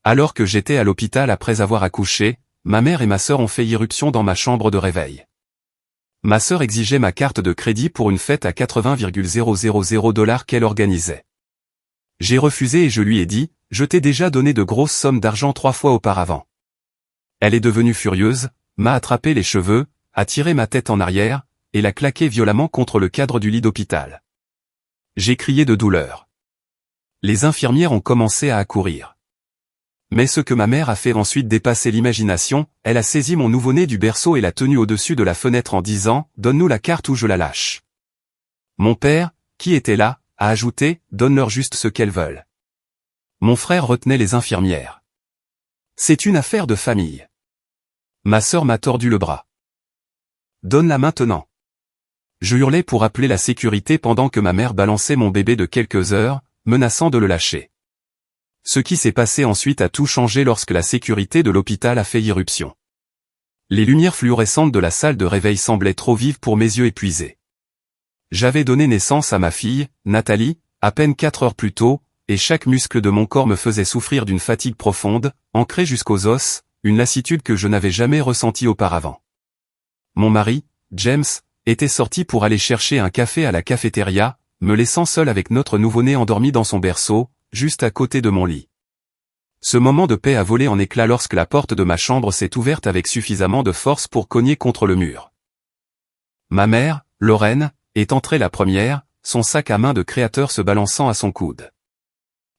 Alors que j'étais à l'hôpital après avoir accouché, ma mère et ma sœur ont fait irruption dans ma chambre de réveil. Ma sœur exigeait ma carte de crédit pour une fête à 80,000 $ qu'elle organisait. J'ai refusé et je lui ai dit, je t'ai déjà donné de grosses sommes d'argent 3 fois auparavant. Elle est devenue furieuse, m'a attrapé les cheveux, a tiré ma tête en arrière, et l'a claqué violemment contre le cadre du lit d'hôpital. J'ai crié de douleur. Les infirmières ont commencé à accourir. Mais ce que ma mère a fait ensuite dépasser l'imagination, elle a saisi mon nouveau-né du berceau et l'a tenu au-dessus de la fenêtre en disant « Donne-nous la carte ou je la lâche ». Mon père, qui était là, a ajouté « Donne-leur juste ce qu'elles veulent ». Mon frère retenait les infirmières. C'est une affaire de famille. Ma sœur m'a tordu le bras. Donne-la maintenant. Je hurlais pour appeler la sécurité pendant que ma mère balançait mon bébé de quelques heures, menaçant de le lâcher. Ce qui s'est passé ensuite a tout changé lorsque la sécurité de l'hôpital a fait irruption. Les lumières fluorescentes de la salle de réveil semblaient trop vives pour mes yeux épuisés. J'avais donné naissance à ma fille, Nathalie, à peine 4 heures plus tôt, et chaque muscle de mon corps me faisait souffrir d'une fatigue profonde, ancrée jusqu'aux os, une lassitude que je n'avais jamais ressentie auparavant. Mon mari, James, était sorti pour aller chercher un café à la cafétéria, me laissant seul avec notre nouveau-né endormi dans son berceau, juste à côté de mon lit. Ce moment de paix a volé en éclats lorsque la porte de ma chambre s'est ouverte avec suffisamment de force pour cogner contre le mur. Ma mère, Lorraine, est entrée la première, son sac à main de créateur se balançant à son coude.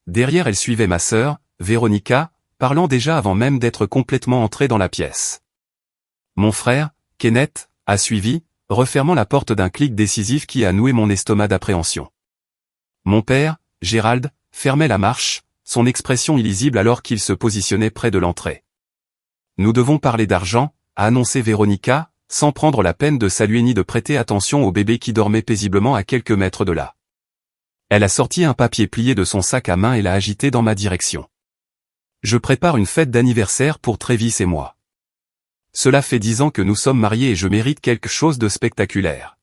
Derrière elle suivait ma sœur, Véronica, parlant déjà avant même d'être complètement entrée dans la pièce. Mon frère, Kenneth, a suivi, refermant la porte d'un clic décisif qui a noué mon estomac d'appréhension. Mon père, Gérald, fermait la marche, son expression illisible alors qu'il se positionnait près de l'entrée. Nous devons parler d'argent, a annoncé Véronica, sans prendre la peine de saluer ni de prêter attention au bébé qui dormait paisiblement à quelques mètres de là. Elle a sorti un papier plié de son sac à main et l'a agité dans ma direction. Je prépare une fête d'anniversaire pour Travis et moi. Cela fait 10 ans que nous sommes mariés et je mérite quelque chose de spectaculaire.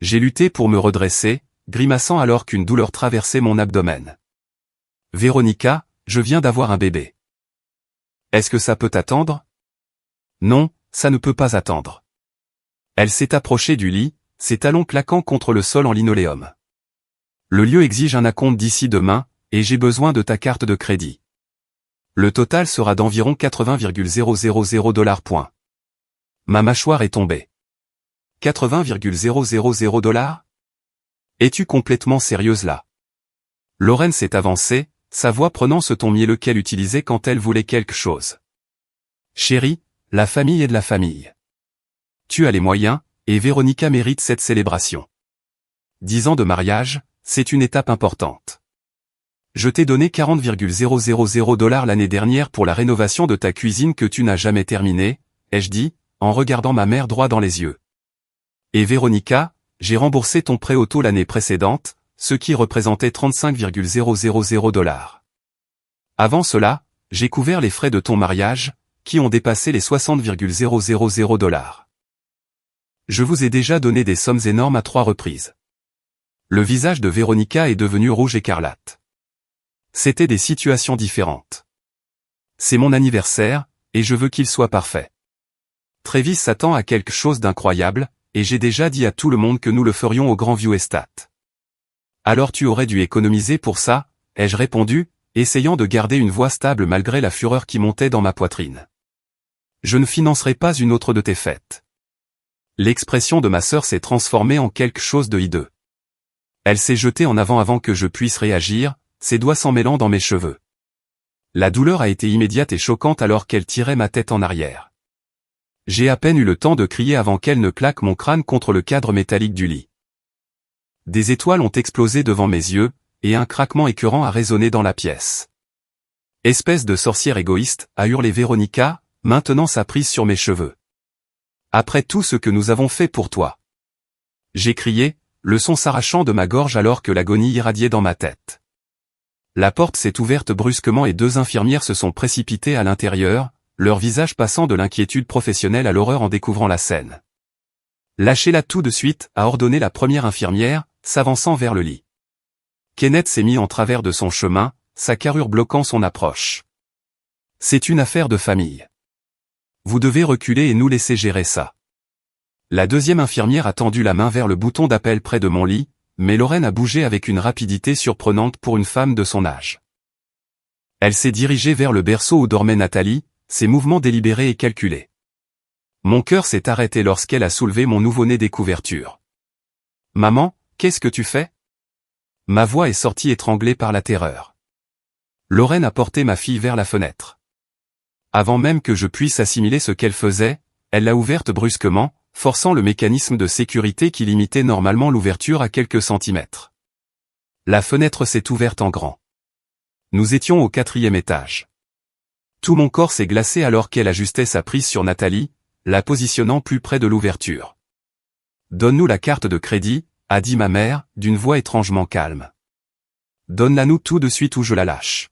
J'ai lutté pour me redresser, grimaçant alors qu'une douleur traversait mon abdomen. Véronica, je viens d'avoir un bébé. Est-ce que ça peut attendre? Non, ça ne peut pas attendre. Elle s'est approchée du lit, ses talons claquant contre le sol en linoléum. Le lieu exige un acompte d'ici demain, et j'ai besoin de ta carte de crédit. Le total sera d'environ 80,000 $. Ma mâchoire est tombée. 80,000 $? Es-tu complètement sérieuse là? Lorraine s'est avancée, sa voix prenant ce ton mielleux qu'elle utilisait quand elle voulait quelque chose. Chérie, la famille est de la famille. Tu as les moyens, et Véronica mérite cette célébration. 10 ans de mariage, c'est une étape importante. Je t'ai donné 40,000 $ l'année dernière pour la rénovation de ta cuisine que tu n'as jamais terminée, ai-je dit, en regardant ma mère droit dans les yeux. Et Véronica, j'ai remboursé ton prêt auto l'année précédente, ce qui représentait 35,000 $. Avant cela, j'ai couvert les frais de ton mariage, qui ont dépassé les 60,000 $. Je vous ai déjà donné des sommes énormes à 3 reprises. Le visage de Véronica est devenu rouge écarlate. C'étaient des situations différentes. C'est mon anniversaire, et je veux qu'il soit parfait. Travis s'attend à quelque chose d'incroyable, et j'ai déjà dit à tout le monde que nous le ferions au Grand View Estate. Alors tu aurais dû économiser pour ça, ai-je répondu, essayant de garder une voix stable malgré la fureur qui montait dans ma poitrine. Je ne financerai pas une autre de tes fêtes. L'expression de ma sœur s'est transformée en quelque chose de hideux. Elle s'est jetée en avant que je puisse réagir, ses doigts s'en mêlant dans mes cheveux. La douleur a été immédiate et choquante alors qu'elle tirait ma tête en arrière. J'ai à peine eu le temps de crier avant qu'elle ne claque mon crâne contre le cadre métallique du lit. Des étoiles ont explosé devant mes yeux, et un craquement écœurant a résonné dans la pièce. Espèce de sorcière égoïste, a hurlé Véronica, maintenant sa prise sur mes cheveux. Après tout ce que nous avons fait pour toi. J'ai crié, le son s'arrachant de ma gorge alors que l'agonie irradiait dans ma tête. La porte s'est ouverte brusquement et 2 infirmières se sont précipitées à l'intérieur, leur visage passant de l'inquiétude professionnelle à l'horreur en découvrant la scène. Lâchez-la tout de suite, a ordonné la première infirmière, s'avançant vers le lit. Kenneth s'est mis en travers de son chemin, sa carrure bloquant son approche. C'est une affaire de famille. Vous devez reculer et nous laisser gérer ça. La deuxième infirmière a tendu la main vers le bouton d'appel près de mon lit, mais Lorraine a bougé avec une rapidité surprenante pour une femme de son âge. Elle s'est dirigée vers le berceau où dormait Nathalie, ses mouvements délibérés et calculés. Mon cœur s'est arrêté lorsqu'elle a soulevé mon nouveau-né des couvertures. « Maman, qu'est-ce que tu fais ?» Ma voix est sortie étranglée par la terreur. Lorraine a porté ma fille vers la fenêtre. Avant même que je puisse assimiler ce qu'elle faisait, elle l'a ouverte brusquement, forçant le mécanisme de sécurité qui limitait normalement l'ouverture à quelques centimètres. La fenêtre s'est ouverte en grand. Nous étions au 4e étage. Tout mon corps s'est glacé alors qu'elle ajustait sa prise sur Nathalie, la positionnant plus près de l'ouverture. « Donne-nous la carte de crédit », a dit ma mère, d'une voix étrangement calme. « Donne-la-nous tout de suite ou je la lâche. »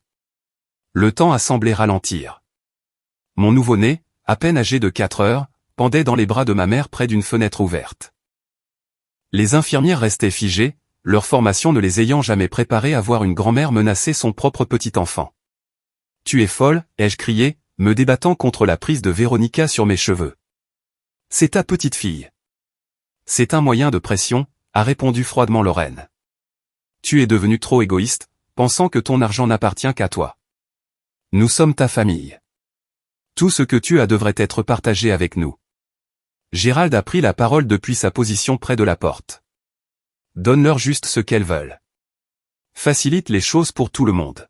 Le temps a semblé ralentir. Mon nouveau-né, à peine âgé de 4 heures, pendait dans les bras de ma mère près d'une fenêtre ouverte. Les infirmières restaient figées, leur formation ne les ayant jamais préparées à voir une grand-mère menacer son propre petit enfant. « Tu es folle » ai-je crié, me débattant contre la prise de Véronica sur mes cheveux. « C'est ta petite fille. »« C'est un moyen de pression », a répondu froidement Lorraine. « Tu es devenue trop égoïste, pensant que ton argent n'appartient qu'à toi. Nous sommes ta famille. Tout ce que tu as devrait être partagé avec nous. » Gérald a pris la parole depuis sa position près de la porte. « Donne-leur juste ce qu'elles veulent. Facilite les choses pour tout le monde.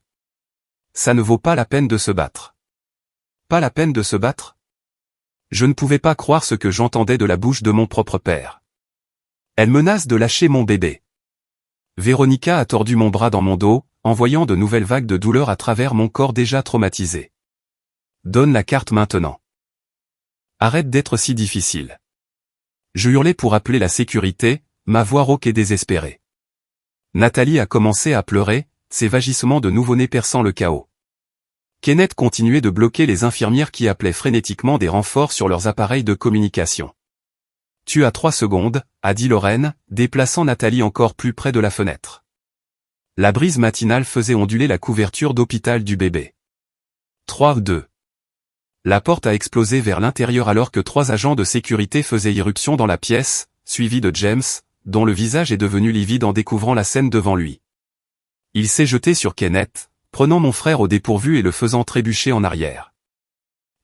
Ça ne vaut pas la peine de se battre. » Pas la peine de se battre ? Je ne pouvais pas croire ce que j'entendais de la bouche de mon propre père. Elle menace de lâcher mon bébé. Véronica a tordu mon bras dans mon dos, envoyant de nouvelles vagues de douleur à travers mon corps déjà traumatisé. Donne la carte maintenant. Arrête d'être si difficile. Je hurlais pour appeler la sécurité, ma voix rauque et désespérée. Nathalie a commencé à pleurer, ses vagissements de nouveau-né perçant le chaos. Kenneth continuait de bloquer les infirmières qui appelaient frénétiquement des renforts sur leurs appareils de communication. « Tu as 3 secondes, a dit Lorraine, déplaçant Nathalie encore plus près de la fenêtre. La brise matinale faisait onduler la couverture d'hôpital du bébé. 3, 2. La porte a explosé vers l'intérieur alors que 3 agents de sécurité faisaient irruption dans la pièce, suivis de James, dont le visage est devenu livide en découvrant la scène devant lui. Il s'est jeté sur Kenneth, prenant mon frère au dépourvu et le faisant trébucher en arrière.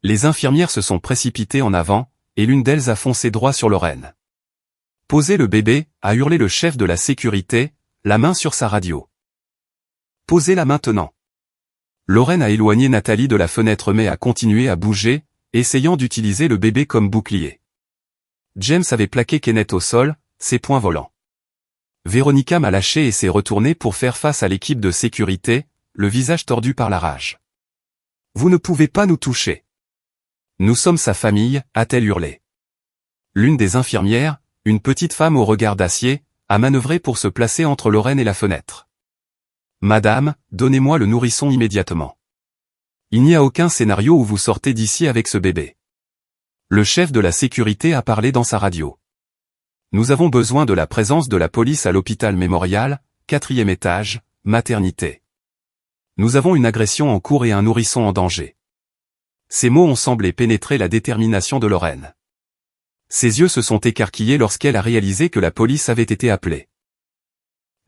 Les infirmières se sont précipitées en avant, et l'une d'elles a foncé droit sur Lorraine. « Posez le bébé » a hurlé le chef de la sécurité, la main sur sa radio. « Posez-la maintenant » Lorraine a éloigné Nathalie de la fenêtre mais a continué à bouger, essayant d'utiliser le bébé comme bouclier. James avait plaqué Kenneth au sol, ses poings volants. Véronica m'a lâché et s'est retournée pour faire face à l'équipe de sécurité, le visage tordu par la rage. « Vous ne pouvez pas nous toucher. Nous sommes sa famille » a-t-elle hurlé. L'une des infirmières, une petite femme au regard d'acier, a manœuvré pour se placer entre Lorraine et la fenêtre. « Madame, donnez-moi le nourrisson immédiatement. Il n'y a aucun scénario où vous sortez d'ici avec ce bébé. » Le chef de la sécurité a parlé dans sa radio. « Nous avons besoin de la présence de la police à l'hôpital Mémorial, 4e étage, maternité. Nous avons une agression en cours et un nourrisson en danger. » Ces mots ont semblé pénétrer la détermination de Lorraine. Ses yeux se sont écarquillés lorsqu'elle a réalisé que la police avait été appelée.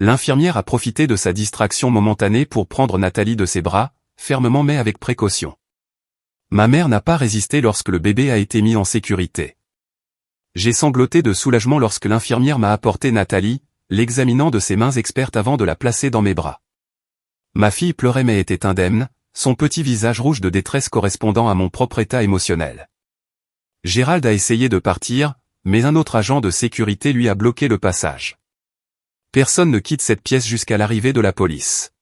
L'infirmière a profité de sa distraction momentanée pour prendre Nathalie de ses bras, fermement mais avec précaution. Ma mère n'a pas résisté lorsque le bébé a été mis en sécurité. J'ai sangloté de soulagement lorsque l'infirmière m'a apporté Nathalie, l'examinant de ses mains expertes avant de la placer dans mes bras. Ma fille pleurait mais était indemne, son petit visage rouge de détresse correspondant à mon propre état émotionnel. Gérald a essayé de partir, mais un autre agent de sécurité lui a bloqué le passage. Personne ne quitte cette pièce jusqu'à l'arrivée de la police.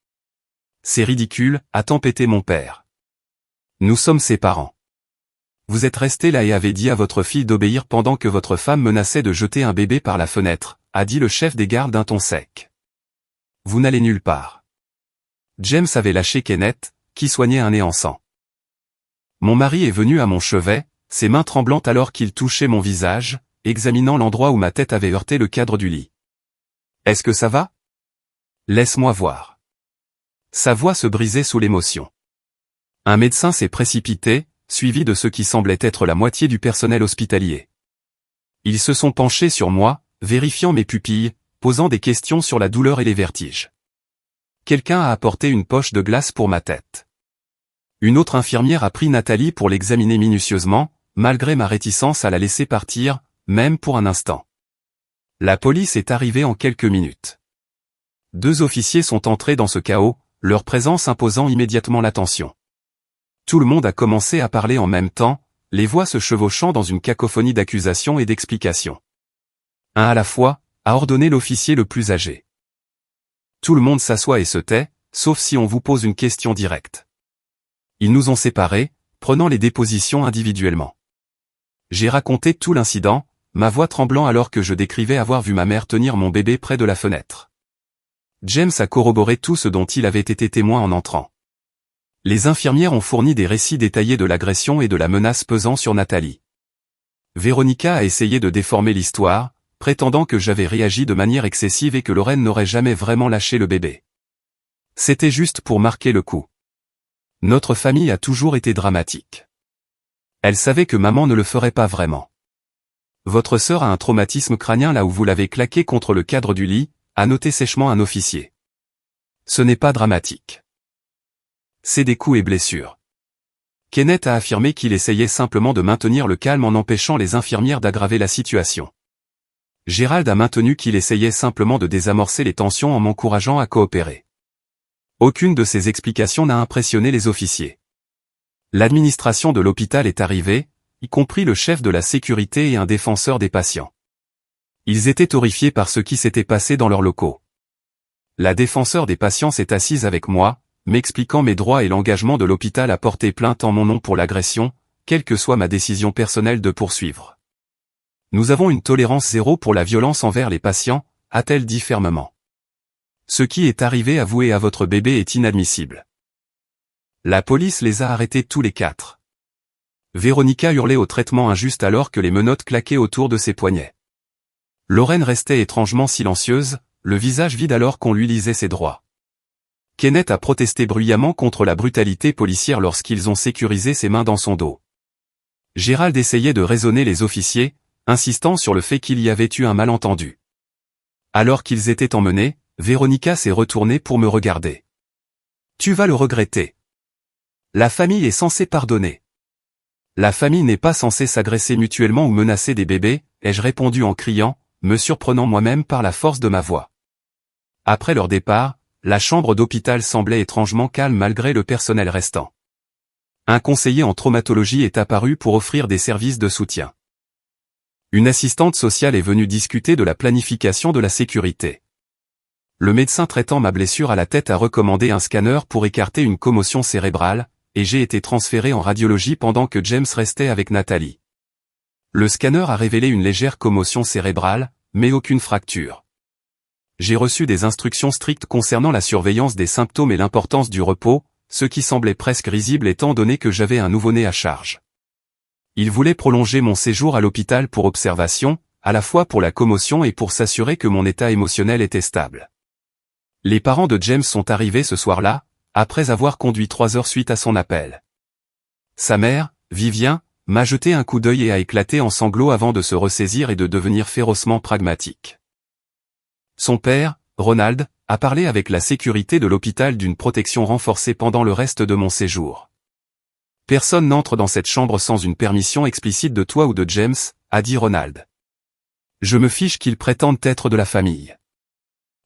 C'est ridicule, a tempêté mon père. Nous sommes ses parents. Vous êtes resté là et avez dit à votre fille d'obéir pendant que votre femme menaçait de jeter un bébé par la fenêtre, a dit le chef des gardes d'un ton sec. Vous n'allez nulle part. James avait lâché Kenneth, qui soignait un nez en sang. Mon mari est venu à mon chevet, ses mains tremblantes alors qu'il touchait mon visage, examinant l'endroit où ma tête avait heurté le cadre du lit. « Est-ce que ça va ? Laisse-moi voir. » Sa voix se brisait sous l'émotion. Un médecin s'est précipité, suivi de ce qui semblait être la moitié du personnel hospitalier. Ils se sont penchés sur moi, vérifiant mes pupilles, posant des questions sur la douleur et les vertiges. Quelqu'un a apporté une poche de glace pour ma tête. Une autre infirmière a pris Nathalie pour l'examiner minutieusement, malgré ma réticence à la laisser partir, même pour un instant. La police est arrivée en quelques minutes. 2 officiers sont entrés dans ce chaos, leur présence imposant immédiatement l'attention. Tout le monde a commencé à parler en même temps, les voix se chevauchant dans une cacophonie d'accusations et d'explications. Un à la fois, a ordonné l'officier le plus âgé. Tout le monde s'assoit et se tait, sauf si on vous pose une question directe. Ils nous ont séparés, prenant les dépositions individuellement. J'ai raconté tout l'incident, ma voix tremblant alors que je décrivais avoir vu ma mère tenir mon bébé près de la fenêtre. James a corroboré tout ce dont il avait été témoin en entrant. Les infirmières ont fourni des récits détaillés de l'agression et de la menace pesant sur Nathalie. Véronica a essayé de déformer l'histoire, prétendant que j'avais réagi de manière excessive et que Lorraine n'aurait jamais vraiment lâché le bébé. C'était juste pour marquer le coup. Notre famille a toujours été dramatique. Elle savait que maman ne le ferait pas vraiment. Votre sœur a un traumatisme crânien là où vous l'avez claqué contre le cadre du lit, a noté sèchement un officier. Ce n'est pas dramatique. C'est des coups et blessures. Kenneth a affirmé qu'il essayait simplement de maintenir le calme en empêchant les infirmières d'aggraver la situation. Gérald a maintenu qu'il essayait simplement de désamorcer les tensions en m'encourageant à coopérer. Aucune de ces explications n'a impressionné les officiers. L'administration de l'hôpital est arrivée, y compris le chef de la sécurité et un défenseur des patients. Ils étaient horrifiés par ce qui s'était passé dans leurs locaux. La défenseur des patients s'est assise avec moi, m'expliquant mes droits et l'engagement de l'hôpital à porter plainte en mon nom pour l'agression, quelle que soit ma décision personnelle de poursuivre. Nous avons une tolérance zéro pour la violence envers les patients, a-t-elle dit fermement. Ce qui est arrivé à vous et à votre bébé est inadmissible. La police les a arrêtés tous les 4. Véronica hurlait au traitement injuste alors que les menottes claquaient autour de ses poignets. Lorraine restait étrangement silencieuse, le visage vide alors qu'on lui lisait ses droits. Kenneth a protesté bruyamment contre la brutalité policière lorsqu'ils ont sécurisé ses mains dans son dos. Gérald essayait de raisonner les officiers, insistant sur le fait qu'il y avait eu un malentendu. Alors qu'ils étaient emmenés, Véronica s'est retournée pour me regarder. « Tu vas le regretter. La famille est censée pardonner. » « La famille n'est pas censée s'agresser mutuellement ou menacer des bébés, ai-je répondu en criant, me surprenant moi-même par la force de ma voix. Après leur départ, la chambre d'hôpital semblait étrangement calme malgré le personnel restant. Un conseiller en traumatologie est apparu pour offrir des services de soutien. Une assistante sociale est venue discuter de la planification de la sécurité. Le médecin traitant ma blessure à la tête a recommandé un scanner pour écarter une commotion cérébrale, et j'ai été transféré en radiologie pendant que James restait avec Nathalie. Le scanner a révélé une légère commotion cérébrale, mais aucune fracture. J'ai reçu des instructions strictes concernant la surveillance des symptômes et l'importance du repos, ce qui semblait presque risible étant donné que j'avais un nouveau-né à charge. Il voulait prolonger mon séjour à l'hôpital pour observation, à la fois pour la commotion et pour s'assurer que mon état émotionnel était stable. Les parents de James sont arrivés ce soir-là, après avoir conduit 3 heures suite à son appel. Sa mère, Vivien, m'a jeté un coup d'œil et a éclaté en sanglots avant de se ressaisir et de devenir férocement pragmatique. Son père, Ronald, a parlé avec la sécurité de l'hôpital d'une protection renforcée pendant le reste de mon séjour. Personne n'entre dans cette chambre sans une permission explicite de toi ou de James, a dit Ronald. Je me fiche qu'ils prétendent être de la famille.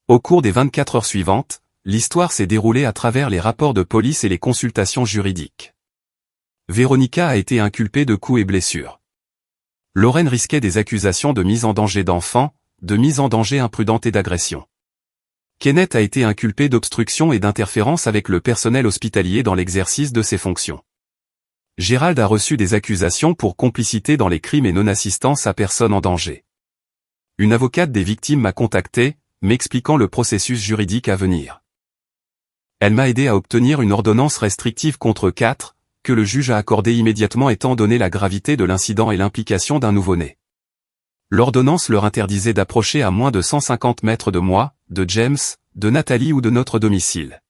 Au cours des 24 heures suivantes, l'histoire s'est déroulée à travers les rapports de police et les consultations juridiques. Véronica a été inculpée de coups et blessures. Lorraine risquait des accusations de mise en danger d'enfants, de mise en danger imprudente et d'agression. Kenneth a été inculpé d'obstruction et d'interférence avec le personnel hospitalier dans l'exercice de ses fonctions. Gérald a reçu des accusations pour complicité dans les crimes et non-assistance à personne en danger. Une avocate des victimes m'a contacté, m'expliquant le processus juridique à venir. Elle m'a aidé à obtenir une ordonnance restrictive contre 4, que le juge a accordée immédiatement étant donné la gravité de l'incident et l'implication d'un nouveau-né. L'ordonnance leur interdisait d'approcher à moins de 150 mètres de moi, de James, de Nathalie ou de notre domicile.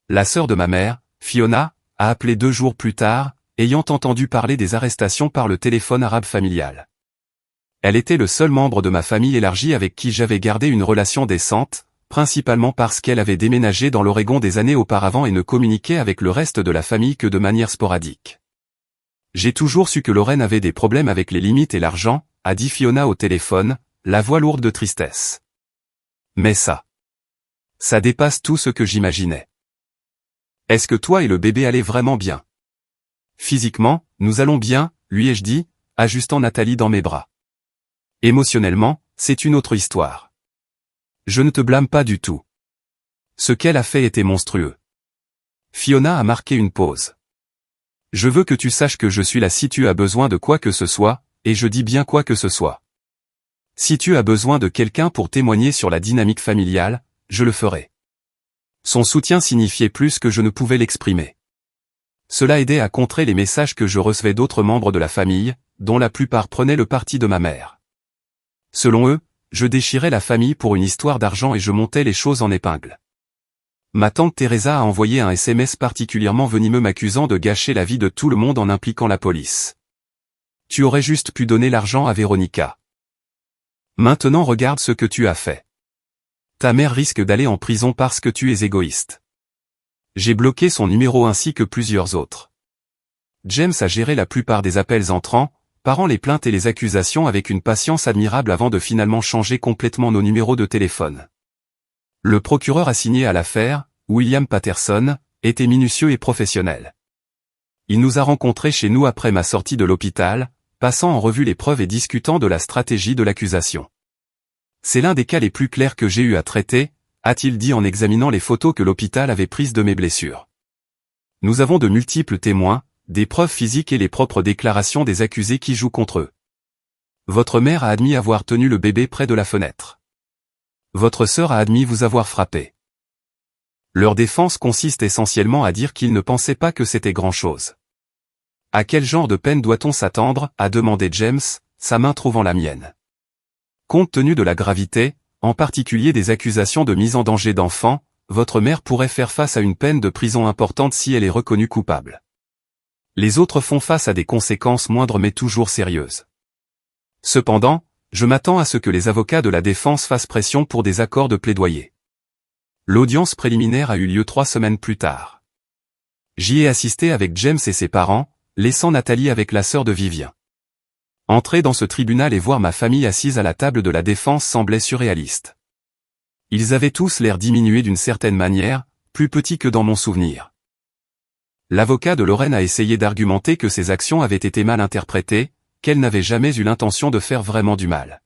La sœur de ma mère, Fiona, a appelé 2 jours plus tard, ayant entendu parler des arrestations par le téléphone arabe familial. Elle était le seul membre de ma famille élargie avec qui j'avais gardé une relation décente, principalement parce qu'elle avait déménagé dans l'Oregon des années auparavant et ne communiquait avec le reste de la famille que de manière sporadique. J'ai toujours su que Lorraine avait des problèmes avec les limites et l'argent, a dit Fiona au téléphone, la voix lourde de tristesse. Mais ça dépasse tout ce que j'imaginais. Est-ce que toi et le bébé allez vraiment bien? Physiquement, nous allons bien, lui ai-je dit, ajustant Nathalie dans mes bras. Émotionnellement, c'est une autre histoire. Je ne te blâme pas du tout. Ce qu'elle a fait était monstrueux. Fiona a marqué une pause. Je veux que tu saches que je suis là si tu as besoin de quoi que ce soit, et je dis bien quoi que ce soit. Si tu as besoin de quelqu'un pour témoigner sur la dynamique familiale, je le ferai. Son soutien signifiait plus que je ne pouvais l'exprimer. Cela aidait à contrer les messages que je recevais d'autres membres de la famille, dont la plupart prenaient le parti de ma mère. Selon eux, je déchirais la famille pour une histoire d'argent et je montais les choses en épingle. Ma tante Teresa a envoyé un SMS particulièrement venimeux m'accusant de gâcher la vie de tout le monde en impliquant la police. Tu aurais juste pu donner l'argent à Véronica. Maintenant regarde ce que tu as fait. Ta mère risque d'aller en prison parce que tu es égoïste. J'ai bloqué son numéro ainsi que plusieurs autres. James a géré la plupart des appels entrants, parant les plaintes et les accusations avec une patience admirable avant de finalement changer complètement nos numéros de téléphone. Le procureur assigné à l'affaire, William Patterson, était minutieux et professionnel. Il nous a rencontrés chez nous après ma sortie de l'hôpital, passant en revue les preuves et discutant de la stratégie de l'accusation. C'est l'un des cas les plus clairs que j'ai eu à traiter, a-t-il dit en examinant les photos que l'hôpital avait prises de mes blessures. Nous avons de multiples témoins, des preuves physiques et les propres déclarations des accusés qui jouent contre eux. Votre mère a admis avoir tenu le bébé près de la fenêtre. Votre sœur a admis vous avoir frappé. Leur défense consiste essentiellement à dire qu'ils ne pensaient pas que c'était grand-chose. À quel genre de peine doit-on s'attendre, a demandé James, sa main trouvant la mienne. Compte tenu de la gravité, en particulier des accusations de mise en danger d'enfants, votre mère pourrait faire face à une peine de prison importante si elle est reconnue coupable. Les autres font face à des conséquences moindres mais toujours sérieuses. Cependant, je m'attends à ce que les avocats de la défense fassent pression pour des accords de plaidoyer. L'audience préliminaire a eu lieu 3 semaines plus tard. J'y ai assisté avec James et ses parents, laissant Nathalie avec la sœur de Vivien. Entrer dans ce tribunal et voir ma famille assise à la table de la défense semblait surréaliste. Ils avaient tous l'air diminués d'une certaine manière, plus petits que dans mon souvenir. L'avocat de Lorraine a essayé d'argumenter que ses actions avaient été mal interprétées, qu'elle n'avait jamais eu l'intention de faire vraiment du mal.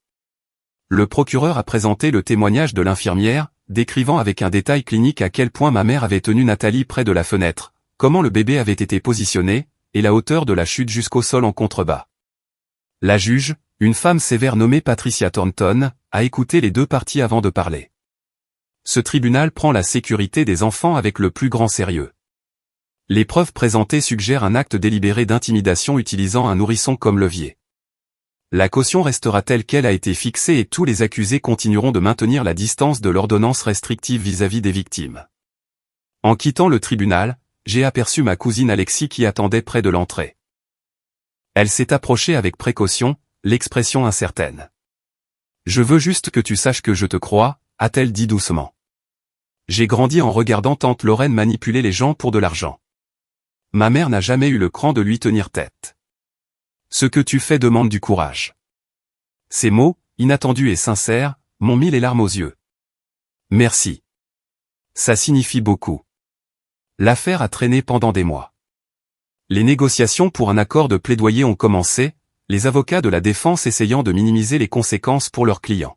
Le procureur a présenté le témoignage de l'infirmière, décrivant avec un détail clinique à quel point ma mère avait tenu Nathalie près de la fenêtre, comment le bébé avait été positionné, et la hauteur de la chute jusqu'au sol en contrebas. La juge, une femme sévère nommée Patricia Thornton, a écouté les deux parties avant de parler. Ce tribunal prend la sécurité des enfants avec le plus grand sérieux. Les preuves présentées suggèrent un acte délibéré d'intimidation utilisant un nourrisson comme levier. La caution restera telle qu'elle a été fixée et tous les accusés continueront de maintenir la distance de l'ordonnance restrictive vis-à-vis des victimes. En quittant le tribunal, j'ai aperçu ma cousine Alexis qui attendait près de l'entrée. Elle s'est approchée avec précaution, l'expression incertaine. « Je veux juste que tu saches que je te crois », a-t-elle dit doucement. J'ai grandi en regardant tante Lorraine manipuler les gens pour de l'argent. Ma mère n'a jamais eu le cran de lui tenir tête. Ce que tu fais demande du courage. Ces mots, inattendus et sincères, m'ont mis les larmes aux yeux. Merci. Ça signifie beaucoup. L'affaire a traîné pendant des mois. Les négociations pour un accord de plaidoyer ont commencé, les avocats de la défense essayant de minimiser les conséquences pour leurs clients.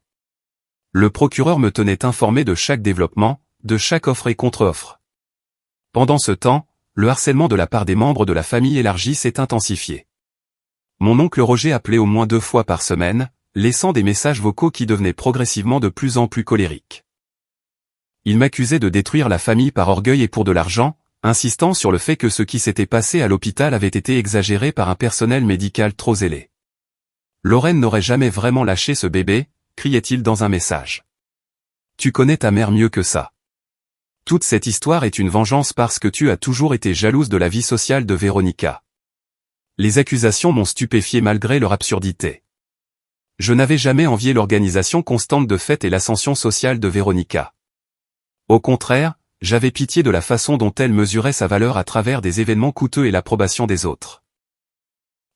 Le procureur me tenait informé de chaque développement, de chaque offre et contre-offre. Pendant ce temps, le harcèlement de la part des membres de la famille élargie s'est intensifié. Mon oncle Roger appelait au moins 2 fois par semaine, laissant des messages vocaux qui devenaient progressivement de plus en plus colériques. Il m'accusait de détruire la famille par orgueil et pour de l'argent, insistant sur le fait que ce qui s'était passé à l'hôpital avait été exagéré par un personnel médical trop zélé. Lorraine n'aurait jamais vraiment lâché ce bébé, criait-il dans un message. Tu connais ta mère mieux que ça. Toute cette histoire est une vengeance parce que tu as toujours été jalouse de la vie sociale de Véronica. Les accusations m'ont stupéfié malgré leur absurdité. Je n'avais jamais envié l'organisation constante de fêtes et l'ascension sociale de Véronica. Au contraire, j'avais pitié de la façon dont elle mesurait sa valeur à travers des événements coûteux et l'approbation des autres.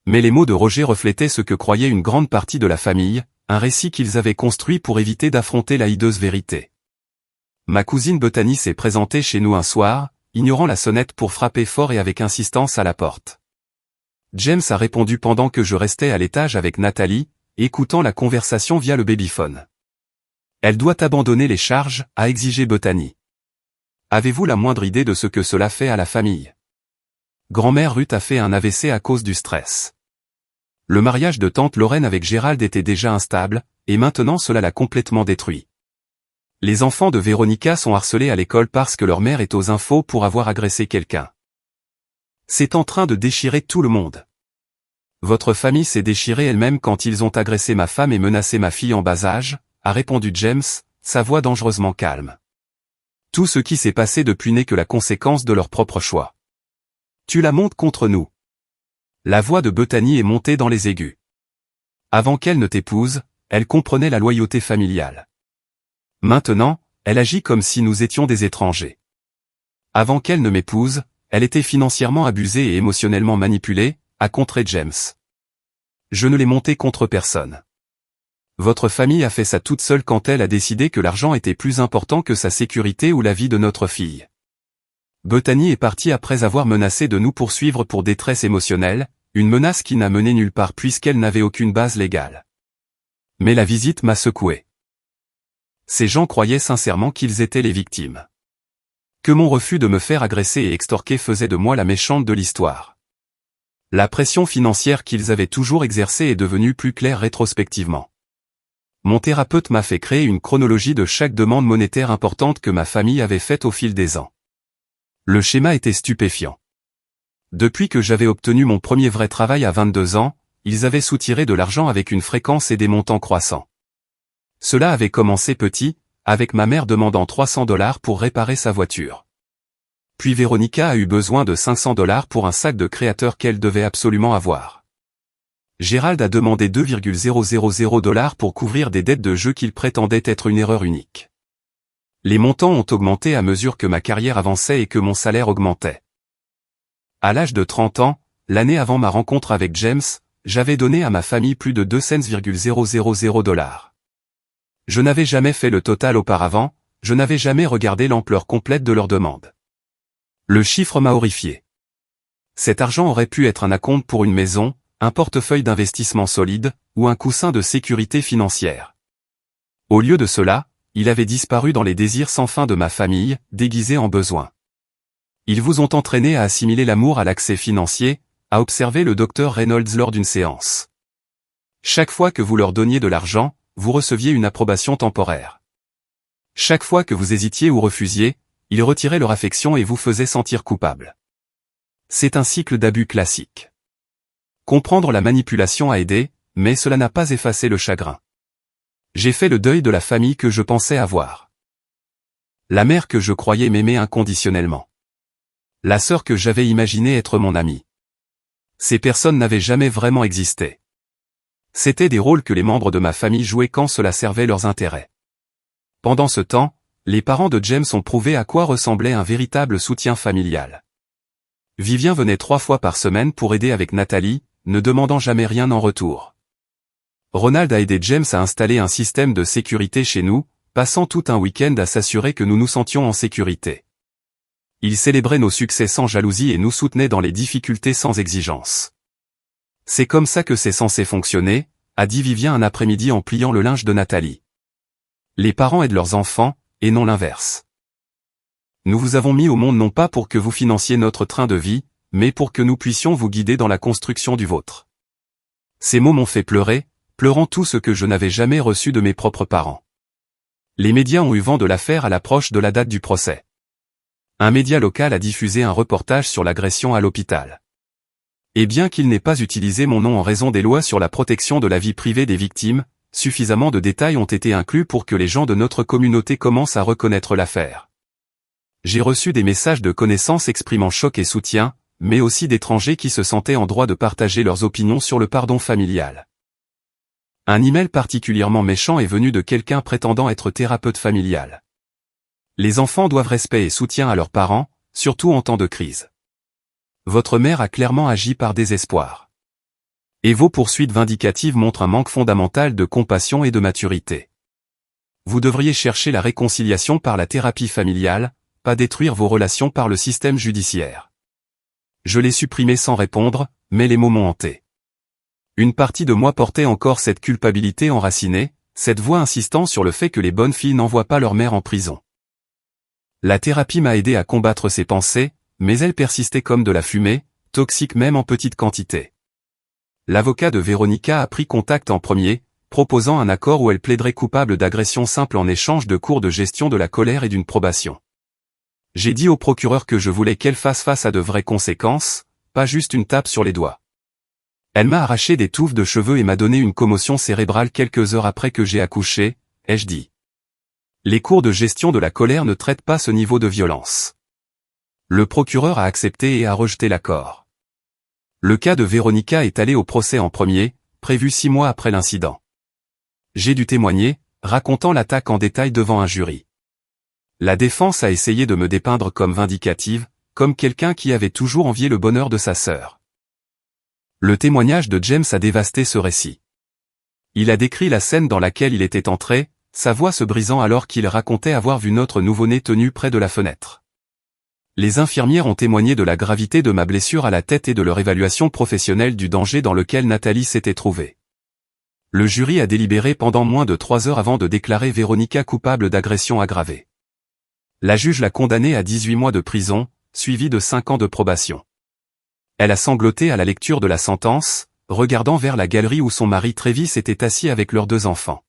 Mais les mots de Roger reflétaient ce que croyait une grande partie de la famille, un récit qu'ils avaient construit pour éviter d'affronter la hideuse vérité. Ma cousine Bethany s'est présentée chez nous un soir, ignorant la sonnette pour frapper fort et avec insistance à la porte. James a répondu pendant que je restais à l'étage avec Nathalie, écoutant la conversation via le babyphone. Elle doit abandonner les charges, a exigé Bethany. Avez-vous la moindre idée de ce que cela fait à la famille? Grand-mère Ruth a fait un AVC à cause du stress. Le mariage de tante Lorraine avec Gérald était déjà instable, et maintenant cela l'a complètement détruit. Les enfants de Véronica sont harcelés à l'école parce que leur mère est aux infos pour avoir agressé quelqu'un. C'est en train de déchirer tout le monde. Votre famille s'est déchirée elle-même quand ils ont agressé ma femme et menacé ma fille en bas âge, a répondu James, sa voix dangereusement calme. Tout ce qui s'est passé depuis n'est que la conséquence de leur propre choix. Tu la montes contre nous. La voix de Bethany est montée dans les aigus. Avant qu'elle ne t'épouse, elle comprenait la loyauté familiale. Maintenant, elle agit comme si nous étions des étrangers. Avant qu'elle ne m'épouse, elle était financièrement abusée et émotionnellement manipulée, a contré James. Je ne l'ai montée contre personne. Votre famille a fait ça toute seule quand elle a décidé que l'argent était plus important que sa sécurité ou la vie de notre fille. Bethany est partie après avoir menacé de nous poursuivre pour détresse émotionnelle, une menace qui n'a mené nulle part puisqu'elle n'avait aucune base légale. Mais la visite m'a secoué. Ces gens croyaient sincèrement qu'ils étaient les victimes. Que mon refus de me faire agresser et extorquer faisait de moi la méchante de l'histoire. La pression financière qu'ils avaient toujours exercée est devenue plus claire rétrospectivement. Mon thérapeute m'a fait créer une chronologie de chaque demande monétaire importante que ma famille avait faite au fil des ans. Le schéma était stupéfiant. Depuis que j'avais obtenu mon premier vrai travail à 22 ans, ils avaient soutiré de l'argent avec une fréquence et des montants croissants. Cela avait commencé petit, avec ma mère demandant $300 pour réparer sa voiture. Puis Véronica a eu besoin de $500 pour un sac de créateur qu'elle devait absolument avoir. Gérald a demandé $2,000 pour couvrir des dettes de jeu qu'il prétendait être une erreur unique. Les montants ont augmenté à mesure que ma carrière avançait et que mon salaire augmentait. À l'âge de 30 ans, l'année avant ma rencontre avec James, j'avais donné à ma famille plus de $200,000. Je n'avais jamais fait le total auparavant, je n'avais jamais regardé l'ampleur complète de leurs demandes. Le chiffre m'a horrifié. Cet argent aurait pu être un acompte pour une maison, un portefeuille d'investissement solide, ou un coussin de sécurité financière. Au lieu de cela, il avait disparu dans les désirs sans fin de ma famille, déguisés en besoins. Ils vous ont entraîné à assimiler l'amour à l'accès financier, a observé le docteur Reynolds lors d'une séance. Chaque fois que vous leur donniez de l'argent, vous receviez une approbation temporaire. Chaque fois que vous hésitiez ou refusiez, ils retiraient leur affection et vous faisaient sentir coupable. C'est un cycle d'abus classique. Comprendre la manipulation a aidé, mais cela n'a pas effacé le chagrin. J'ai fait le deuil de la famille que je pensais avoir. La mère que je croyais m'aimer inconditionnellement. La sœur que j'avais imaginé être mon amie. Ces personnes n'avaient jamais vraiment existé. C'étaient des rôles que les membres de ma famille jouaient quand cela servait leurs intérêts. Pendant ce temps, les parents de James ont prouvé à quoi ressemblait un véritable soutien familial. Vivien venait 3 fois par semaine pour aider avec Nathalie, ne demandant jamais rien en retour. Ronald a aidé James à installer un système de sécurité chez nous, passant tout un week-end à s'assurer que nous nous sentions en sécurité. Il célébrait nos succès sans jalousie et nous soutenait dans les difficultés sans exigence. C'est comme ça que c'est censé fonctionner, a dit Vivien un après-midi en pliant le linge de Nathalie. Les parents aident leurs enfants, et non l'inverse. Nous vous avons mis au monde non pas pour que vous financiez notre train de vie, mais pour que nous puissions vous guider dans la construction du vôtre. Ces mots m'ont fait pleurer, pleurant tout ce que je n'avais jamais reçu de mes propres parents. Les médias ont eu vent de l'affaire à l'approche de la date du procès. Un média local a diffusé un reportage sur l'agression à l'hôpital. Et bien qu'il n'ait pas utilisé mon nom en raison des lois sur la protection de la vie privée des victimes, suffisamment de détails ont été inclus pour que les gens de notre communauté commencent à reconnaître l'affaire. J'ai reçu des messages de connaissances exprimant choc et soutien, mais aussi d'étrangers qui se sentaient en droit de partager leurs opinions sur le pardon familial. Un email particulièrement méchant est venu de quelqu'un prétendant être thérapeute familial. Les enfants doivent respect et soutien à leurs parents, surtout en temps de crise. Votre mère a clairement agi par désespoir. Et vos poursuites vindicatives montrent un manque fondamental de compassion et de maturité. Vous devriez chercher la réconciliation par la thérapie familiale, pas détruire vos relations par le système judiciaire. Je l'ai supprimé sans répondre, mais les mots m'ont hanté. Une partie de moi portait encore cette culpabilité enracinée, cette voix insistant sur le fait que les bonnes filles n'envoient pas leur mère en prison. La thérapie m'a aidé à combattre ces pensées, mais elles persistaient comme de la fumée, toxiques même en petite quantité. L'avocat de Véronica a pris contact en premier, proposant un accord où elle plaiderait coupable d'agression simple en échange de cours de gestion de la colère et d'une probation. J'ai dit au procureur que je voulais qu'elle fasse face à de vraies conséquences, pas juste une tape sur les doigts. Elle m'a arraché des touffes de cheveux et m'a donné une commotion cérébrale quelques heures après que j'ai accouché, ai-je dit. Les cours de gestion de la colère ne traitent pas ce niveau de violence. Le procureur a accepté et a rejeté l'accord. Le cas de Véronica est allé au procès en premier, prévu 6 mois après l'incident. J'ai dû témoigner, racontant l'attaque en détail devant un jury. La défense a essayé de me dépeindre comme vindicative, comme quelqu'un qui avait toujours envié le bonheur de sa sœur. Le témoignage de James a dévasté ce récit. Il a décrit la scène dans laquelle il était entré, sa voix se brisant alors qu'il racontait avoir vu notre nouveau-né tenu près de la fenêtre. Les infirmières ont témoigné de la gravité de ma blessure à la tête et de leur évaluation professionnelle du danger dans lequel Nathalie s'était trouvée. Le jury a délibéré pendant moins de 3 heures avant de déclarer Véronica coupable d'agression aggravée. La juge l'a condamnée à 18 mois de prison, suivi de 5 ans de probation. Elle a sangloté à la lecture de la sentence, regardant vers la galerie où son mari Travis était assis avec leurs 2 enfants.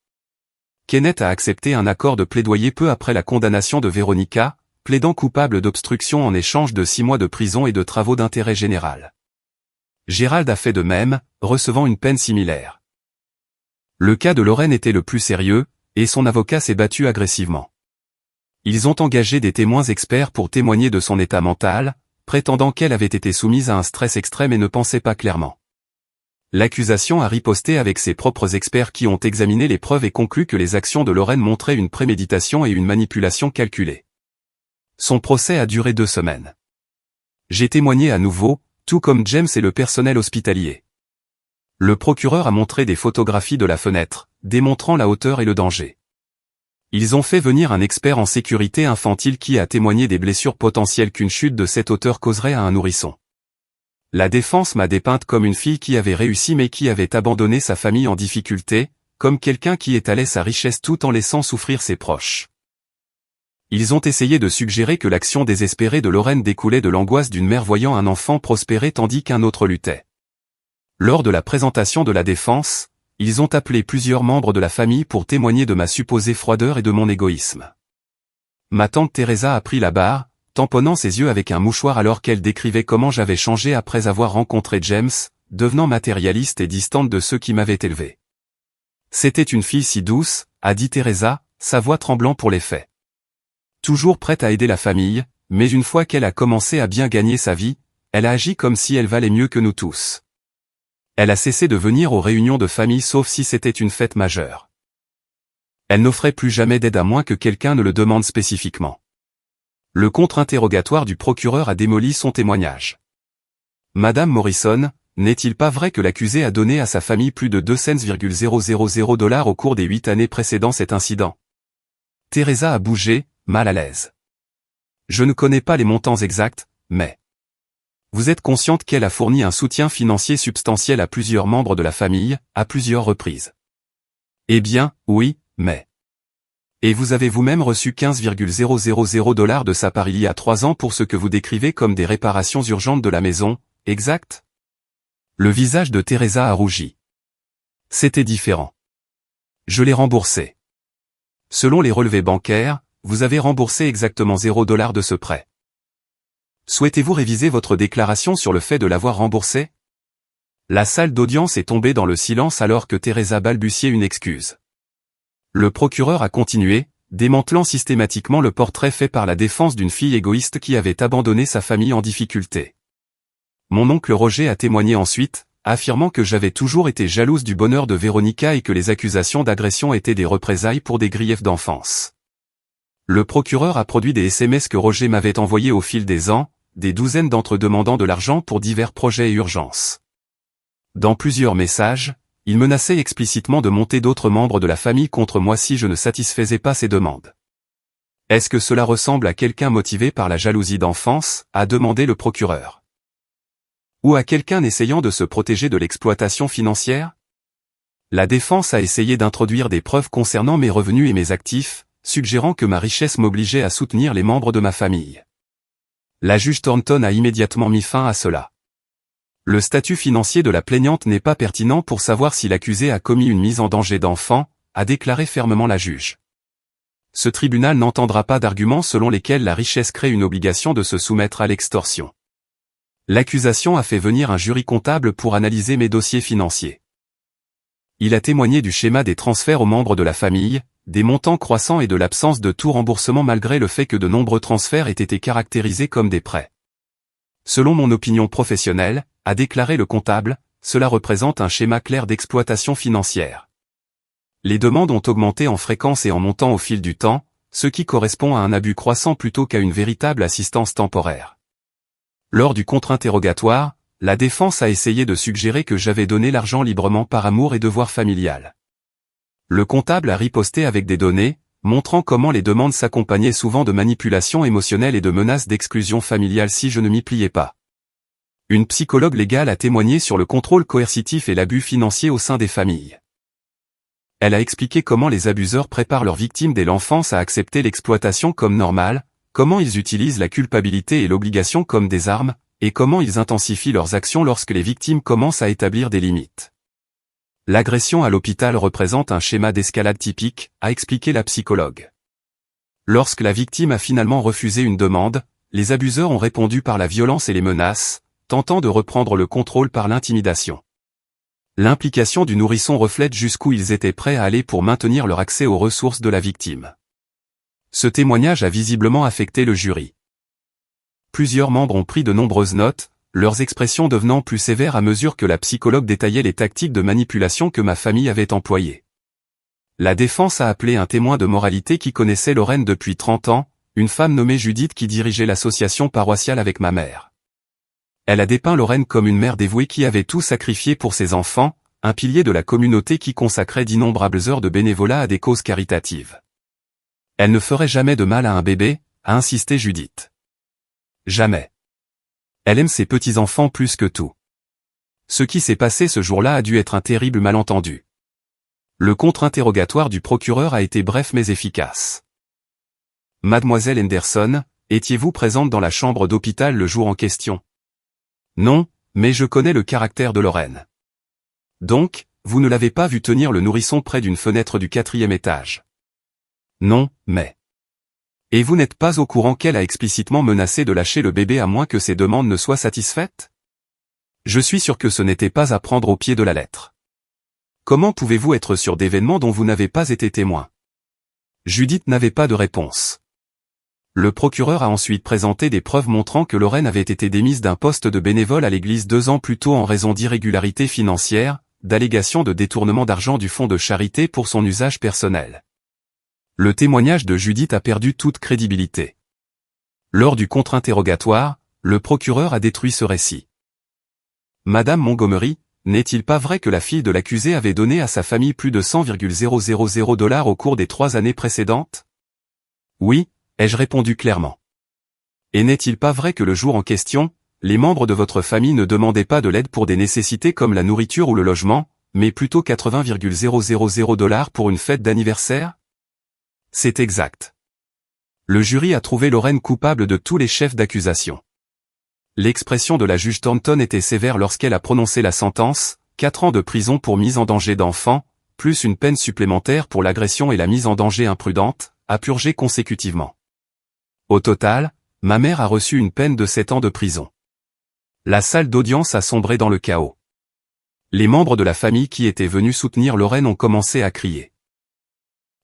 Kenneth a accepté un accord de plaidoyer peu après la condamnation de Véronica, plaidant coupable d'obstruction en échange de 6 mois de prison et de travaux d'intérêt général. Gérald a fait de même, recevant une peine similaire. Le cas de Lorraine était le plus sérieux, et son avocat s'est battu agressivement. Ils ont engagé des témoins experts pour témoigner de son état mental, prétendant qu'elle avait été soumise à un stress extrême et ne pensait pas clairement. L'accusation a riposté avec ses propres experts qui ont examiné les preuves et conclu que les actions de Lorraine montraient une préméditation et une manipulation calculée. Son procès a duré 2 semaines. J'ai témoigné à nouveau, tout comme James et le personnel hospitalier. Le procureur a montré des photographies de la fenêtre, démontrant la hauteur et le danger. Ils ont fait venir un expert en sécurité infantile qui a témoigné des blessures potentielles qu'une chute de cette hauteur causerait à un nourrisson. La défense m'a dépeinte comme une fille qui avait réussi mais qui avait abandonné sa famille en difficulté, comme quelqu'un qui étalait sa richesse tout en laissant souffrir ses proches. Ils ont essayé de suggérer que l'action désespérée de Lorraine découlait de l'angoisse d'une mère voyant un enfant prospérer tandis qu'un autre luttait. Lors de la présentation de la défense, ils ont appelé plusieurs membres de la famille pour témoigner de ma supposée froideur et de mon égoïsme. Ma tante Teresa a pris la barre, tamponnant ses yeux avec un mouchoir alors qu'elle décrivait comment j'avais changé après avoir rencontré James, devenant matérialiste et distante de ceux qui m'avaient élevé. C'était une fille si douce, a dit Teresa, sa voix tremblant pour les faits. Toujours prête à aider la famille, mais une fois qu'elle a commencé à bien gagner sa vie, elle a agi comme si elle valait mieux que nous tous. Elle a cessé de venir aux réunions de famille sauf si c'était une fête majeure. Elle n'offrait plus jamais d'aide à moins que quelqu'un ne le demande spécifiquement. Le contre-interrogatoire du procureur a démoli son témoignage. Madame Morrison, n'est-il pas vrai que l'accusé a donné à sa famille plus de 2,000 $ au cours des 8 années précédant cet incident? Teresa a bougé, mal à l'aise. Je ne connais pas les montants exacts, mais... Vous êtes consciente qu'elle a fourni un soutien financier substantiel à plusieurs membres de la famille, à plusieurs reprises. Eh bien, oui, mais... Et vous avez vous-même reçu 15,000 $ de sa part il y a 3 ans pour ce que vous décrivez comme des réparations urgentes de la maison, exact? Le visage de Teresa a rougi. C'était différent. Je l'ai remboursé. Selon les relevés bancaires, vous avez remboursé exactement $0 de ce prêt. Souhaitez-vous réviser votre déclaration sur le fait de l'avoir remboursé? La salle d'audience est tombée dans le silence alors que Teresa balbutiait une excuse. Le procureur a continué, démantelant systématiquement le portrait fait par la défense d'une fille égoïste qui avait abandonné sa famille en difficulté. Mon oncle Roger a témoigné ensuite, affirmant que j'avais toujours été jalouse du bonheur de Véronica et que les accusations d'agression étaient des représailles pour des griefs d'enfance. Le procureur a produit des SMS que Roger m'avait envoyés au fil des ans, des douzaines d'entre eux demandant de l'argent pour divers projets et urgences. Dans plusieurs messages, il menaçait explicitement de monter d'autres membres de la famille contre moi si je ne satisfaisais pas ses demandes. Est-ce que cela ressemble à quelqu'un motivé par la jalousie d'enfance, a demandé le procureur. Ou à quelqu'un essayant de se protéger de l'exploitation financière? La défense a essayé d'introduire des preuves concernant mes revenus et mes actifs, suggérant que ma richesse m'obligeait à soutenir les membres de ma famille. La juge Thornton a immédiatement mis fin à cela. Le statut financier de la plaignante n'est pas pertinent pour savoir si l'accusé a commis une mise en danger d'enfant, a déclaré fermement la juge. Ce tribunal n'entendra pas d'arguments selon lesquels la richesse crée une obligation de se soumettre à l'extorsion. L'accusation a fait venir un jury comptable pour analyser mes dossiers financiers. Il a témoigné du schéma des transferts aux membres de la famille, des montants croissants et de l'absence de tout remboursement malgré le fait que de nombreux transferts aient été caractérisés comme des prêts. Selon mon opinion professionnelle, a déclaré le comptable, cela représente un schéma clair d'exploitation financière. Les demandes ont augmenté en fréquence et en montant au fil du temps, ce qui correspond à un abus croissant plutôt qu'à une véritable assistance temporaire. Lors du contre-interrogatoire, la défense a essayé de suggérer que j'avais donné l'argent librement par amour et devoir familial. Le comptable a riposté avec des données, montrant comment les demandes s'accompagnaient souvent de manipulations émotionnelles et de menaces d'exclusion familiale si je ne m'y pliais pas. Une psychologue légale a témoigné sur le contrôle coercitif et l'abus financier au sein des familles. Elle a expliqué comment les abuseurs préparent leurs victimes dès l'enfance à accepter l'exploitation comme normale, comment ils utilisent la culpabilité et l'obligation comme des armes, et comment ils intensifient leurs actions lorsque les victimes commencent à établir des limites. L'agression à l'hôpital représente un schéma d'escalade typique, a expliqué la psychologue. Lorsque la victime a finalement refusé une demande, les abuseurs ont répondu par la violence et les menaces, tentant de reprendre le contrôle par l'intimidation. L'implication du nourrisson reflète jusqu'où ils étaient prêts à aller pour maintenir leur accès aux ressources de la victime. Ce témoignage a visiblement affecté le jury. Plusieurs membres ont pris de nombreuses notes, leurs expressions devenant plus sévères à mesure que la psychologue détaillait les tactiques de manipulation que ma famille avait employées. La défense a appelé un témoin de moralité qui connaissait Lorraine depuis 30 ans, une femme nommée Judith qui dirigeait l'association paroissiale avec ma mère. Elle a dépeint Lorraine comme une mère dévouée qui avait tout sacrifié pour ses enfants, un pilier de la communauté qui consacrait d'innombrables heures de bénévolat à des causes caritatives. Elle ne ferait jamais de mal à un bébé, a insisté Judith. Jamais. Elle aime ses petits-enfants plus que tout. Ce qui s'est passé ce jour-là a dû être un terrible malentendu. Le contre-interrogatoire du procureur a été bref mais efficace. Mademoiselle Henderson, étiez-vous présente dans la chambre d'hôpital le jour en question? Non, mais je connais le caractère de Lorraine. Donc, vous ne l'avez pas vu tenir le nourrisson près d'une fenêtre du 4e étage? Non, mais... Et vous n'êtes pas au courant qu'elle a explicitement menacé de lâcher le bébé à moins que ses demandes ne soient satisfaites? Je suis sûr que ce n'était pas à prendre au pied de la lettre. Comment pouvez-vous être sûr d'événements dont vous n'avez pas été témoin? Judith n'avait pas de réponse. Le procureur a ensuite présenté des preuves montrant que Lorraine avait été démise d'un poste de bénévole à l'église 2 ans plus tôt en raison d'irrégularités financières, d'allégations de détournement d'argent du fonds de charité pour son usage personnel. Le témoignage de Judith a perdu toute crédibilité. Lors du contre-interrogatoire, le procureur a détruit ce récit. Madame Montgomery, n'est-il pas vrai que la fille de l'accusé avait donné à sa famille plus de 100,000 $ au cours des 3 années précédentes? Oui, ai-je répondu clairement. Et n'est-il pas vrai que le jour en question, les membres de votre famille ne demandaient pas de l'aide pour des nécessités comme la nourriture ou le logement, mais plutôt 80,000 $ pour une fête d'anniversaire? C'est exact. Le jury a trouvé Lorraine coupable de tous les chefs d'accusation. L'expression de la juge Thornton était sévère lorsqu'elle a prononcé la sentence, 4 ans de prison pour mise en danger d'enfant, plus une peine supplémentaire pour l'agression et la mise en danger imprudente, à purger consécutivement. Au total, ma mère a reçu une peine de 7 ans de prison. La salle d'audience a sombré dans le chaos. Les membres de la famille qui étaient venus soutenir Lorraine ont commencé à crier.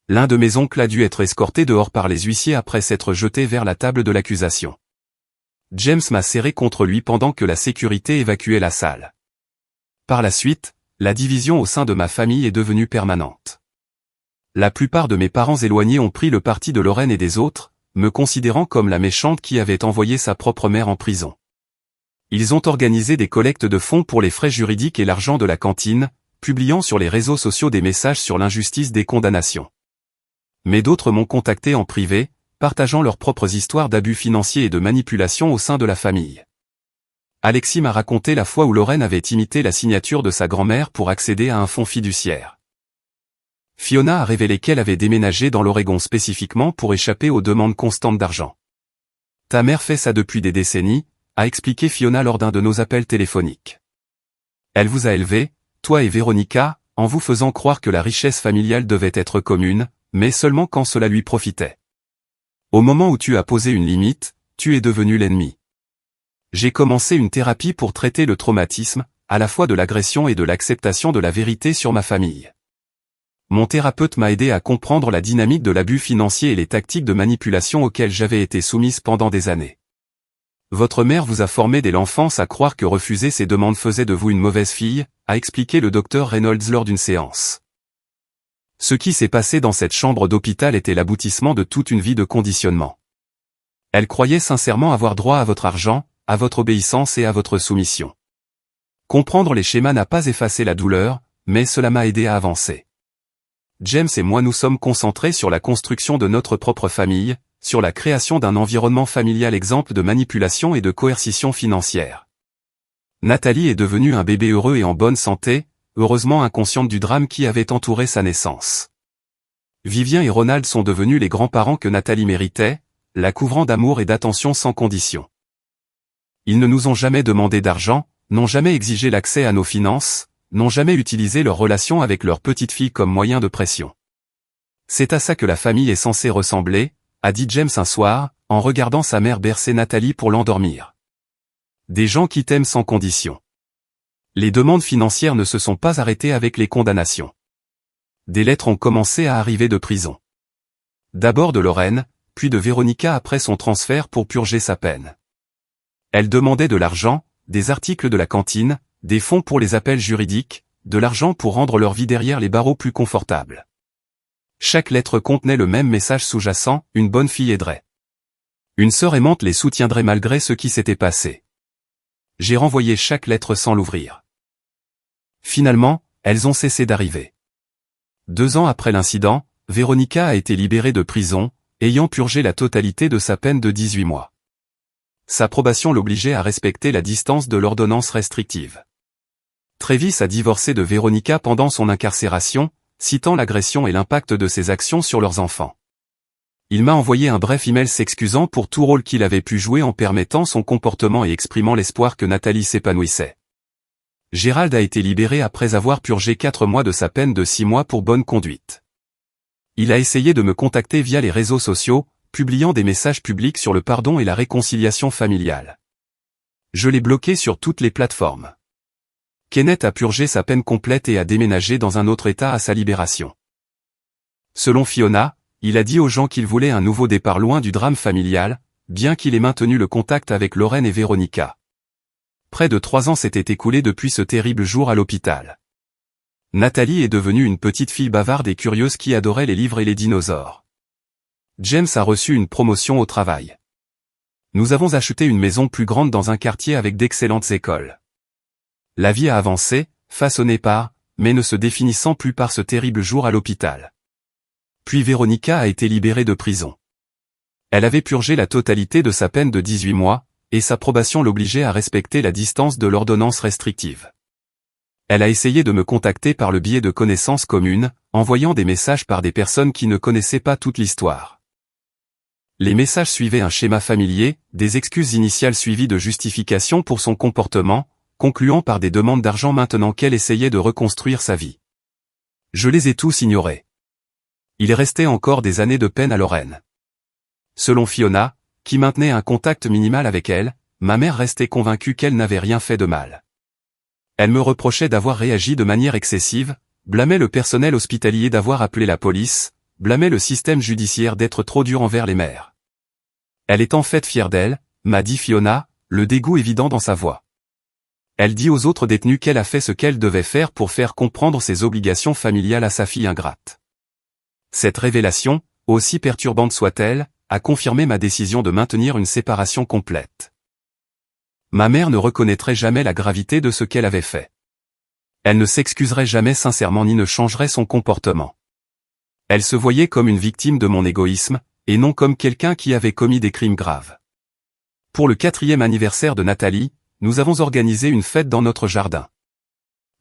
L'un de mes oncles a dû être escorté dehors par les huissiers après s'être jeté vers la table de l'accusation. James m'a serré contre lui pendant que la sécurité évacuait la salle. Par la suite, la division au sein de ma famille est devenue permanente. La plupart de mes parents éloignés ont pris le parti de Lorraine et des autres, me considérant comme la méchante qui avait envoyé sa propre mère en prison. Ils ont organisé des collectes de fonds pour les frais juridiques et l'argent de la cantine, publiant sur les réseaux sociaux des messages sur l'injustice des condamnations. Mais d'autres m'ont contacté en privé, partageant leurs propres histoires d'abus financiers et de manipulation au sein de la famille. Alexis m'a raconté la fois où Lorraine avait imité la signature de sa grand-mère pour accéder à un fonds fiduciaire. Fiona a révélé qu'elle avait déménagé dans l'Oregon spécifiquement pour échapper aux demandes constantes d'argent. « Ta mère fait ça depuis des décennies », a expliqué Fiona lors d'un de nos appels téléphoniques. Elle vous a élevé, toi et Véronica, en vous faisant croire que la richesse familiale devait être commune, mais seulement quand cela lui profitait. Au moment où tu as posé une limite, tu es devenu l'ennemi. J'ai commencé une thérapie pour traiter le traumatisme, à la fois de l'agression et de l'acceptation de la vérité sur ma famille. Mon thérapeute m'a aidé à comprendre la dynamique de l'abus financier et les tactiques de manipulation auxquelles j'avais été soumise pendant des années. Votre mère vous a formé dès l'enfance à croire que refuser ces demandes faisait de vous une mauvaise fille, a expliqué le docteur Reynolds lors d'une séance. Ce qui s'est passé dans cette chambre d'hôpital était l'aboutissement de toute une vie de conditionnement. Elle croyait sincèrement avoir droit à votre argent, à votre obéissance et à votre soumission. Comprendre les schémas n'a pas effacé la douleur, mais cela m'a aidé à avancer. James et moi nous sommes concentrés sur la construction de notre propre famille, sur la création d'un environnement familial exempt de manipulation et de coercition financière. Nathalie est devenue un bébé heureux et en bonne santé, heureusement inconsciente du drame qui avait entouré sa naissance. Vivien et Ronald sont devenus les grands-parents que Nathalie méritait, la couvrant d'amour et d'attention sans condition. Ils ne nous ont jamais demandé d'argent, n'ont jamais exigé l'accès à nos finances, n'ont jamais utilisé leur relation avec leur petite fille comme moyen de pression. C'est à ça que la famille est censée ressembler, a dit James un soir, en regardant sa mère bercer Nathalie pour l'endormir. Des gens qui t'aiment sans condition. Les demandes financières ne se sont pas arrêtées avec les condamnations. Des lettres ont commencé à arriver de prison. D'abord de Lorraine, puis de Véronica après son transfert pour purger sa peine. Elle demandait de l'argent, des articles de la cantine, des fonds pour les appels juridiques, de l'argent pour rendre leur vie derrière les barreaux plus confortable. Chaque lettre contenait le même message sous-jacent, une bonne fille aiderait. Une sœur aimante les soutiendrait malgré ce qui s'était passé. J'ai renvoyé chaque lettre sans l'ouvrir. Finalement, elles ont cessé d'arriver. 2 ans après l'incident, Véronica a été libérée de prison, ayant purgé la totalité de sa peine de 18 mois. Sa probation l'obligeait à respecter la distance de l'ordonnance restrictive. Travis a divorcé de Véronica pendant son incarcération, citant l'agression et l'impact de ses actions sur leurs enfants. Il m'a envoyé un bref email s'excusant pour tout rôle qu'il avait pu jouer en permettant son comportement et exprimant l'espoir que Nathalie s'épanouissait. Gérald a été libéré après avoir purgé 4 mois de sa peine de 6 mois pour bonne conduite. Il a essayé de me contacter via les réseaux sociaux, publiant des messages publics sur le pardon et la réconciliation familiale. Je l'ai bloqué sur toutes les plateformes. Kenneth a purgé sa peine complète et a déménagé dans un autre état à sa libération. Selon Fiona, il a dit aux gens qu'il voulait un nouveau départ loin du drame familial, bien qu'il ait maintenu le contact avec Lorraine et Véronica. Près de 3 ans s'étaient écoulés depuis ce terrible jour à l'hôpital. Nathalie est devenue une petite fille bavarde et curieuse qui adorait les livres et les dinosaures. James a reçu une promotion au travail. Nous avons acheté une maison plus grande dans un quartier avec d'excellentes écoles. La vie a avancé, façonnée par, mais ne se définissant plus par ce terrible jour à l'hôpital. Puis Véronica a été libérée de prison. Elle avait purgé la totalité de sa peine de 18 mois, et sa probation l'obligeait à respecter la distance de l'ordonnance restrictive. Elle a essayé de me contacter par le biais de connaissances communes, envoyant des messages par des personnes qui ne connaissaient pas toute l'histoire. Les messages suivaient un schéma familier, des excuses initiales suivies de justifications pour son comportement, concluant par des demandes d'argent maintenant qu'elle essayait de reconstruire sa vie. Je les ai tous ignorés. Il restait encore des années de peine à Lorraine. Selon Fiona, qui maintenait un contact minimal avec elle, ma mère restait convaincue qu'elle n'avait rien fait de mal. Elle me reprochait d'avoir réagi de manière excessive, blâmait le personnel hospitalier d'avoir appelé la police, blâmait le système judiciaire d'être trop dur envers les mères. Elle est en fait fière d'elle, m'a dit Fiona, le dégoût évident dans sa voix. Elle dit aux autres détenus qu'elle a fait ce qu'elle devait faire pour faire comprendre ses obligations familiales à sa fille ingrate. Cette révélation, aussi perturbante soit-elle, a confirmé ma décision de maintenir une séparation complète. Ma mère ne reconnaîtrait jamais la gravité de ce qu'elle avait fait. Elle ne s'excuserait jamais sincèrement ni ne changerait son comportement. Elle se voyait comme une victime de mon égoïsme, et non comme quelqu'un qui avait commis des crimes graves. Pour le 4e anniversaire de Nathalie, nous avons organisé une fête dans notre jardin.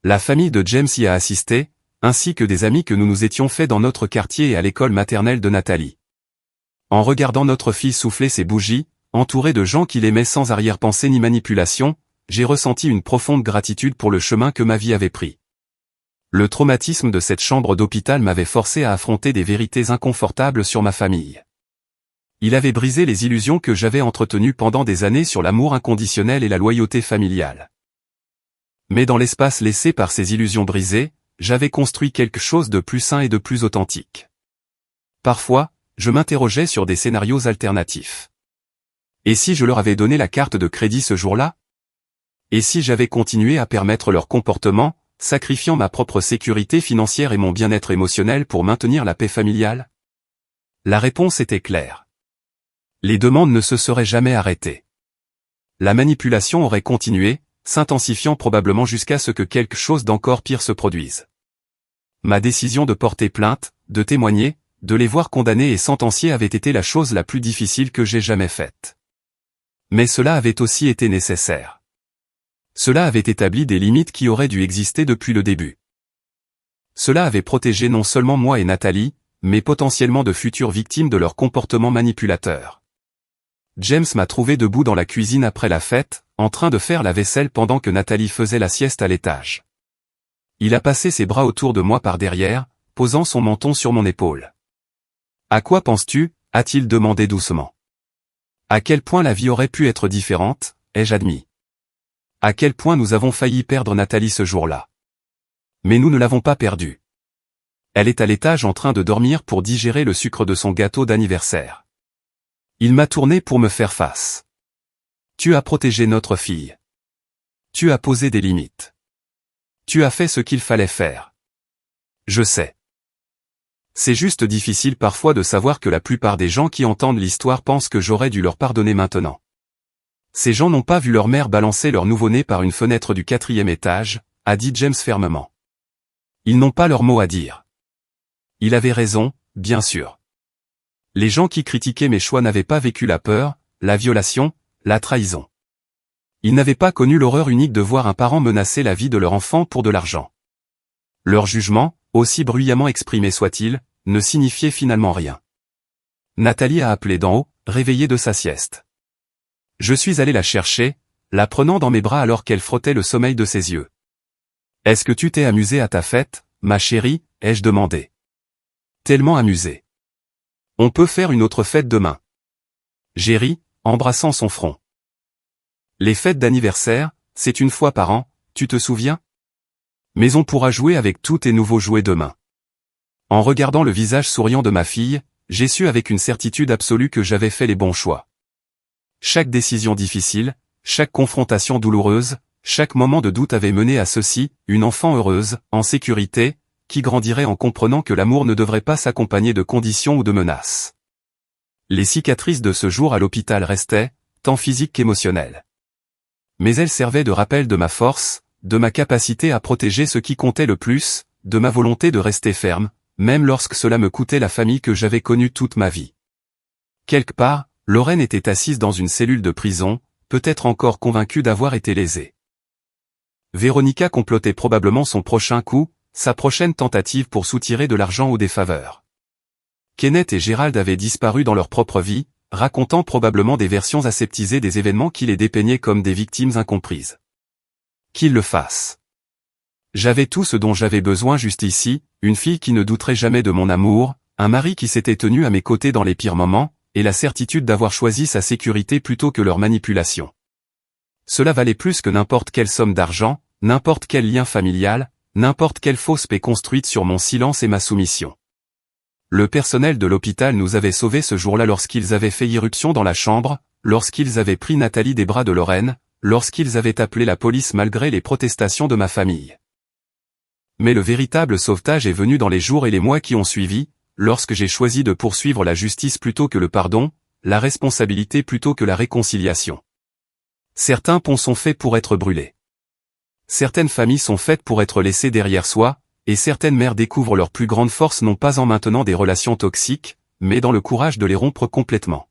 La famille de James y a assisté, ainsi que des amis que nous nous étions faits dans notre quartier et à l'école maternelle de Nathalie. En regardant notre fille souffler ses bougies, entourée de gens qui l'aimaient sans arrière-pensée ni manipulation, j'ai ressenti une profonde gratitude pour le chemin que ma vie avait pris. Le traumatisme de cette chambre d'hôpital m'avait forcé à affronter des vérités inconfortables sur ma famille. Il avait brisé les illusions que j'avais entretenues pendant des années sur l'amour inconditionnel et la loyauté familiale. Mais dans l'espace laissé par ces illusions brisées, j'avais construit quelque chose de plus sain et de plus authentique. Parfois, je m'interrogeais sur des scénarios alternatifs. Et si je leur avais donné la carte de crédit ce jour-là? Et si j'avais continué à permettre leur comportement, sacrifiant ma propre sécurité financière et mon bien-être émotionnel pour maintenir la paix familiale? La réponse était claire. Les demandes ne se seraient jamais arrêtées. La manipulation aurait continué, s'intensifiant probablement jusqu'à ce que quelque chose d'encore pire se produise. Ma décision de porter plainte, de témoigner, de les voir condamnés et sentenciés avait été la chose la plus difficile que j'ai jamais faite. Mais cela avait aussi été nécessaire. Cela avait établi des limites qui auraient dû exister depuis le début. Cela avait protégé non seulement moi et Nathalie, mais potentiellement de futures victimes de leur comportement manipulateur. James m'a trouvé debout dans la cuisine après la fête, en train de faire la vaisselle pendant que Nathalie faisait la sieste à l'étage. Il a passé ses bras autour de moi par derrière, posant son menton sur mon épaule. « À quoi penses-tu » a-t-il demandé doucement. « À quel point la vie aurait pu être différente, ai-je admis. À quel point nous avons failli perdre Nathalie ce jour-là. Mais nous ne l'avons pas perdue. Elle est à l'étage en train de dormir pour digérer le sucre de son gâteau d'anniversaire. Il m'a tourné pour me faire face. Tu as protégé notre fille. Tu as posé des limites. Tu as fait ce qu'il fallait faire. Je sais. C'est juste difficile parfois de savoir que la plupart des gens qui entendent l'histoire pensent que j'aurais dû leur pardonner maintenant. Ces gens n'ont pas vu leur mère balancer leur nouveau-né par une fenêtre du 4e étage, a dit James fermement. Ils n'ont pas leur mot à dire. Il avait raison, bien sûr. Les gens qui critiquaient mes choix n'avaient pas vécu la peur, la violation, la trahison. Ils n'avaient pas connu l'horreur unique de voir un parent menacer la vie de leur enfant pour de l'argent. Leur jugement, aussi bruyamment exprimé soit-il, ne signifiait finalement rien. Nathalie a appelé d'en haut, réveillée de sa sieste. Je suis allé la chercher, la prenant dans mes bras alors qu'elle frottait le sommeil de ses yeux. « Est-ce que tu t'es amusée à ta fête, ma chérie ?» ai-je demandé. « Tellement amusée. On peut faire une autre fête demain. » J'ai ri, embrassant son front. Les fêtes d'anniversaire, c'est une fois par an, tu te souviens? Mais on pourra jouer avec tous tes nouveaux jouets demain. En regardant le visage souriant de ma fille, j'ai su avec une certitude absolue que j'avais fait les bons choix. Chaque décision difficile, chaque confrontation douloureuse, chaque moment de doute avait mené à ceci, une enfant heureuse, en sécurité, qui grandirait en comprenant que l'amour ne devrait pas s'accompagner de conditions ou de menaces. Les cicatrices de ce jour à l'hôpital restaient, tant physiques qu'émotionnelles. Mais elles servaient de rappel de ma force, de ma capacité à protéger ce qui comptait le plus, de ma volonté de rester ferme, même lorsque cela me coûtait la famille que j'avais connue toute ma vie. Quelque part, Lorraine était assise dans une cellule de prison, peut-être encore convaincue d'avoir été lésée. Véronica complotait probablement son prochain coup, sa prochaine tentative pour soutirer de l'argent ou des faveurs. Kenneth et Gérald avaient disparu dans leur propre vie, racontant probablement des versions aseptisées des événements qui les dépeignaient comme des victimes incomprises. Qu'ils le fassent. J'avais tout ce dont j'avais besoin juste ici, une fille qui ne douterait jamais de mon amour, un mari qui s'était tenu à mes côtés dans les pires moments, et la certitude d'avoir choisi sa sécurité plutôt que leur manipulation. Cela valait plus que n'importe quelle somme d'argent, n'importe quel lien familial, n'importe quelle fausse paix construite sur mon silence et ma soumission. Le personnel de l'hôpital nous avait sauvés ce jour-là lorsqu'ils avaient fait irruption dans la chambre, lorsqu'ils avaient pris Nathalie des bras de Lorraine, lorsqu'ils avaient appelé la police malgré les protestations de ma famille. Mais le véritable sauvetage est venu dans les jours et les mois qui ont suivi, lorsque j'ai choisi de poursuivre la justice plutôt que le pardon, la responsabilité plutôt que la réconciliation. Certains ponts sont faits pour être brûlés. Certaines familles sont faites pour être laissées derrière soi, et certaines mères découvrent leur plus grande force non pas en maintenant des relations toxiques, mais dans le courage de les rompre complètement.